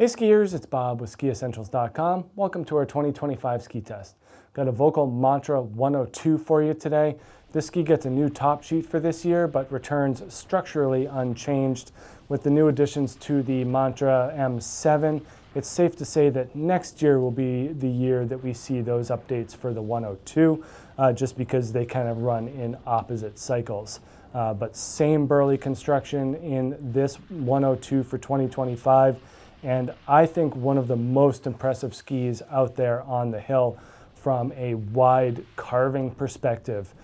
Hey skiers, it's Bob with SkiEssentials.com. Welcome to our 2025 ski test. Got a Volkl Mantra 102 for you today. This ski gets a new top sheet for this year, but returns structurally unchanged. With the new additions to the Mantra M7, it's safe to say that next year will be the year that we see those updates for the 102, just because they kind of run in opposite cycles. But same burly construction in this 102 for 2025. And I think one of the most impressive skis out there on the hill from a wide carving perspective.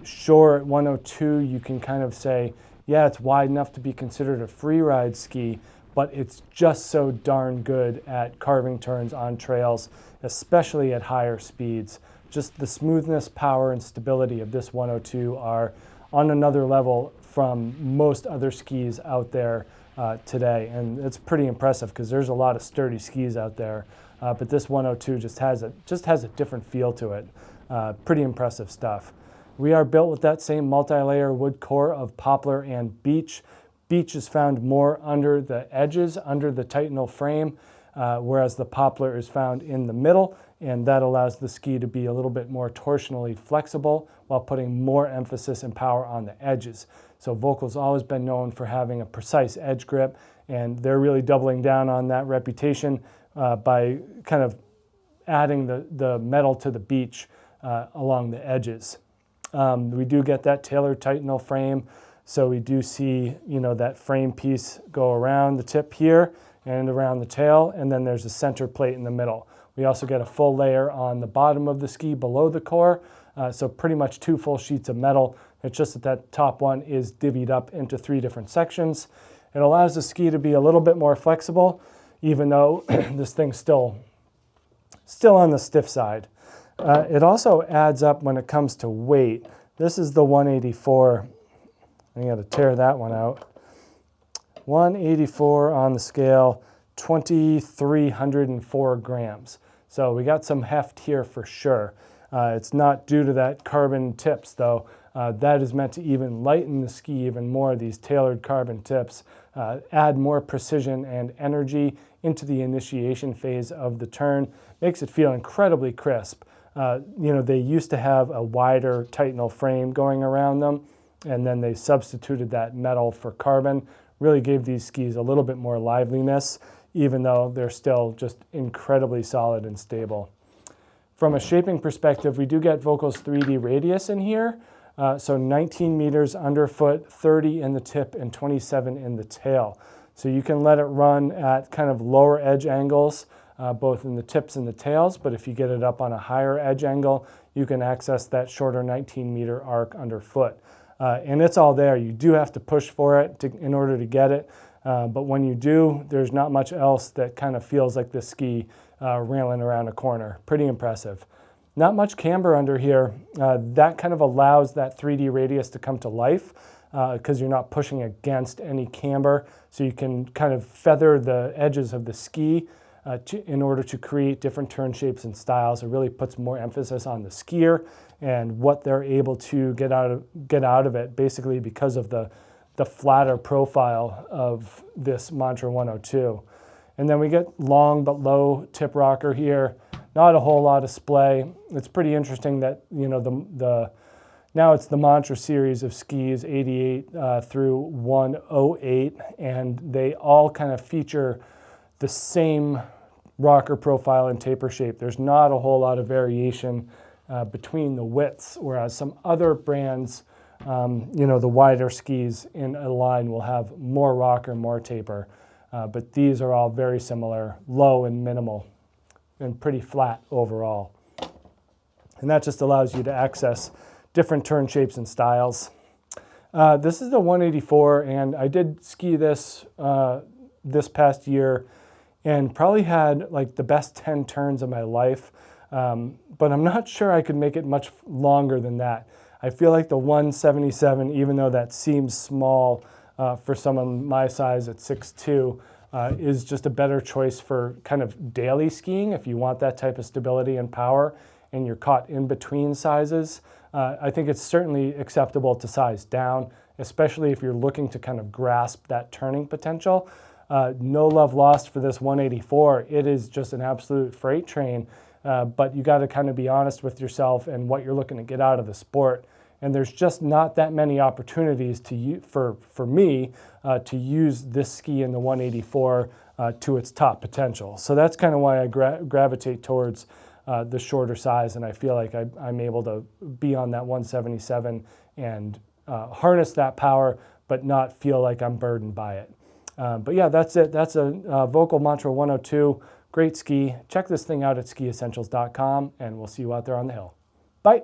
Sure, at 102 you can kind of say, yeah, it's wide enough to be considered a free ride ski, but it's just so darn good at carving turns on trails, especially at higher speeds. Just the smoothness, power, and stability of this 102 are on another level from most other skis out there today, and it's pretty impressive because there's a lot of sturdy skis out there, but this 102 just has a different feel to it. Pretty impressive stuff. We are built with that same multi-layer wood core of poplar and beech. Beech is found more under the edges, under the titanal frame, whereas the poplar is found in the middle, and that allows the ski to be a little bit more torsionally flexible while putting more emphasis and power on the edges. So Volkl's always been known for having a precise edge grip, and they're really doubling down on that reputation by kind of adding the metal to the beech along the edges. We do get that tailored titanal frame, so we do see, that frame piece go around the tip here and around the tail, and then there's a center plate in the middle. We also get a full layer on the bottom of the ski below the core, so pretty much 2 full sheets of metal. It's just that top one is divvied up into 3 different sections. It allows the ski to be a little bit more flexible, even though this thing's still on the stiff side. It also adds up when it comes to weight. This is the 184. I got to tear that one out. 184 on the scale, 2,304 grams. So we got some heft here for sure. It's not due to that carbon tips though. That is meant to even lighten the ski even more. These tailored carbon tips add more precision and energy into the initiation phase of the turn. Makes it feel incredibly crisp. They used to have a wider titanal frame going around them, and then they substituted that metal for carbon. Really gave these skis a little bit more liveliness, even though they're still just incredibly solid and stable. From a shaping perspective, we do get Volkl's 3D radius in here. So 19 meters underfoot, 30 in the tip, and 27 in the tail. So you can let it run at kind of lower edge angles, both in the tips and the tails, but if you get it up on a higher edge angle, you can access that shorter 19-meter arc underfoot. And it's all there. You do have to push for it in order to get it, but when you do, there's not much else that kind of feels like this ski railing around a corner. Pretty impressive. Not much camber under here. That kind of allows that 3D radius to come to life because you're not pushing against any camber. So you can kind of feather the edges of the ski in order to create different turn shapes and styles. It really puts more emphasis on the skier and what they're able to get out of it, basically because of the flatter profile of this Mantra 102. And then we get long but low tip rocker here. Not a whole lot of splay. It's pretty interesting that now it's the Mantra series of skis, 88 through 108, and they all kind of feature the same rocker profile and taper shape. There's not a whole lot of variation between the widths, whereas some other brands, the wider skis in a line will have more rocker, more taper, but these are all very similar, low and minimal, and pretty flat overall. And that just allows you to access different turn shapes and styles. This is the 184, and I did ski this this past year and probably had like the best 10 turns of my life, but I'm not sure I could make it much longer than that. I feel like the 177, even though that seems small for someone my size at 6'2", is just a better choice for kind of daily skiing if you want that type of stability and power and you're caught in between sizes. I think it's certainly acceptable to size down, especially if you're looking to kind of grasp that turning potential. No love lost for this 184. It is just an absolute freight train, but you got to kind of be honest with yourself and what you're looking to get out of the sport. And there's just not that many opportunities for me to use this ski in the 184 to its top potential. So that's kind of why I gravitate towards the shorter size, and I feel like I'm able to be on that 177 and harness that power, but not feel like I'm burdened by it. But yeah, that's it. That's a Volkl Mantra 102. Great ski. Check this thing out at skiessentials.com, and we'll see you out there on the hill. Bye.